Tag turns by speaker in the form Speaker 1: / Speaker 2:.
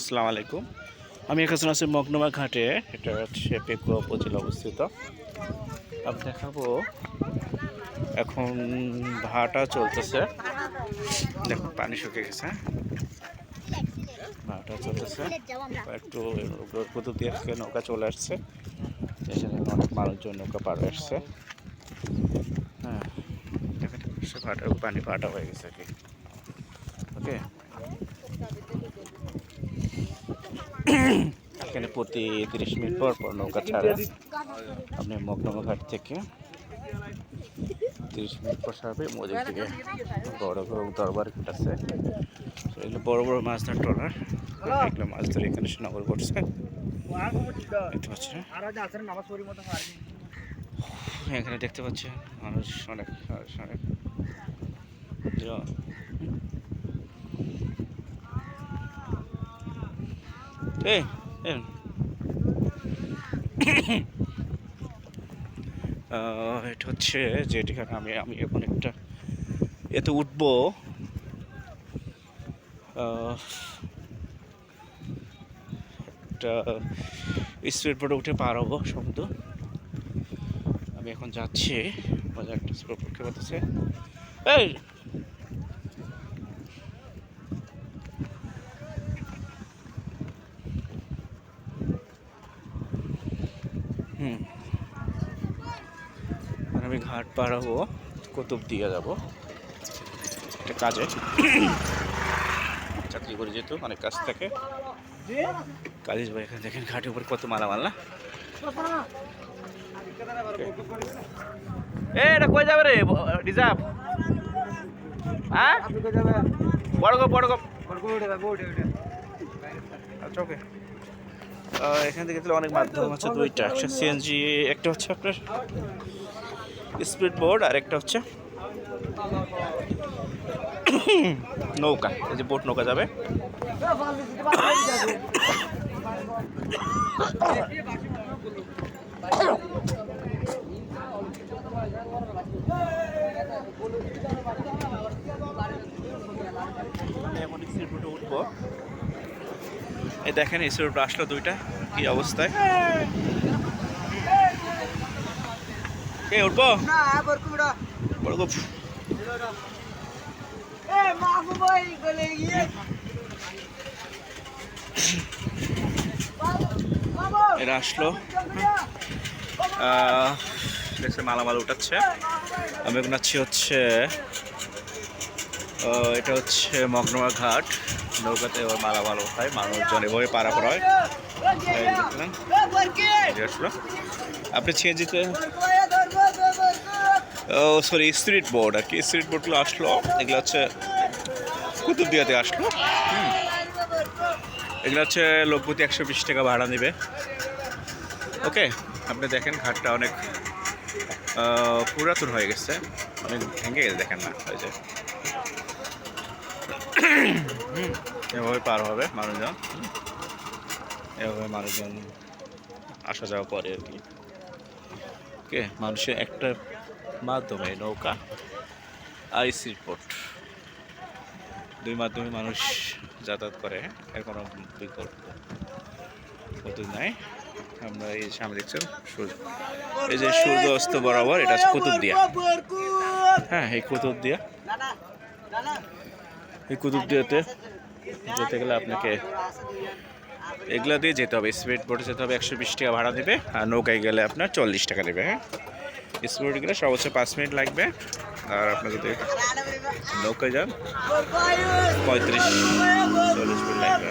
Speaker 1: আসসালামু আলাইকুম। আমি এখন আছি মগনমা ঘাটে। এটা হচ্ছে পেকুয়া উপজেলা অবস্থিত। আমি দেখাবো এখন ভাটা চলতেছে। দেখুন পানি শুকিয়ে গেছে, ভাটা চলতেছে। একটু কুতুব দিয়ে নৌকা চলে আসছে, এখানে অনেক মানুষজন নৌকা পার আসছে। হ্যাঁ, ভাটার পানি ভাটা হয়ে গেছে আর কি। ওকে, এখানে প্রতি 30 মিনিট পর পর নৌকা ছাড়ে। আপনি মগনমা ঘাট থেকে 30 মিনিট পর ছাড়বে। ওদিক থেকে বড় বড় দরবার আছে, এগুলো বড় বড় মাছ ধরার ট্রলার। এগুলো মাছ ধরে এখানে নগর করছে। এখানে দেখতে পাচ্ছেন মানুষ অনেক অনেক। এটা হচ্ছে যেটিখানে আমি এখন একটা এতে উঠবো। একটা স্পিড বোটে উঠে পার হবো সমুদ্র। আমি এখন যাচ্ছি, মজার একটা স্পিড বোট খেতে। এই আমি ঘাট পার হবো, কুতুব দিয়ে যাবো একটা কাজে। চাকরি করে যেত অনেক কাজ থাকে। কাজের ভাই এখানে দেখেন ঘাটের উপর কত মালামাল না। এটা কই যাবে রে রিজার্ভ? হ্যাঁ, বড় গো বড় গো। আচ্ছা, ওকে। এখান থেকে অনেক মাধ্যম আছে, দুইটা। একটা সিএনজি, একটা হচ্ছে আপনার স্পিড বোট, আর একটা হচ্ছে নৌকা। এই যে বোট নৌকা যাবে। এখন স্পিড বোটে উঠবো। এই দেখেন স্পিড বোট আসলো দুইটা, কি অবস্থায়। কে উঠবো? এরা আসলো, দেখছে মালামাল উঠাচ্ছে। আমি এখন আছি হচ্ছে এটা হচ্ছে মগনমা ঘাট। নৌকাতে এবার মালামাল উঠায়, মানুষজন এভাবে পারাপার হয়। আসলো আপনি সিএনজিতে, সরি স্ট্রিট বোর্ড আর কি। স্ট্রিট বোর্ডগুলো আসলো, এগুলো হচ্ছে কুতুবদিয়াতে আসলো। এগুলো হচ্ছে লোকপ্রতি 120 টাকা ভাড়া নেবে। ওকে, আপনি দেখেন ঘাটটা অনেক পুরাতন হয়ে গেছে, অনেক ভেঙে গেছে, দেখেন না ওই যে। এভাবে পার হবে মানুষজন, এভাবে মানুষজন আসা যাওয়া করে আর কি। ওকে, মানুষের একটা মাধ্যমে নৌকা আর স্পিড বোট, দুই মাধ্যমে মানুষ যাতায়াত করে। এর কোনো বিকল্প পদ্ধতি নাই। আমরা এই সামনে দেখছেন এই যে সূর্য অস্ত বরাবর, এটা হচ্ছে কুতুবদিয়া। হ্যাঁ, এই কুতুবদিয়া, এই কুতুবদিয়াতে যেতে গেলে আপনাকে এগুলা দিয়ে যেতে হবে। স্পিড বোটে যেতে হবে, 120 টাকা ভাড়া দেবে। আর নৌকায় গেলে আপনার 40 টাকা দেবে। হ্যাঁ, স্পিড বোটে গেলে সর্বোচ্চ 5 মিনিট লাগবে। আর আপনার যদি নৌকায় যান 35-40 মিনিট লাগবে।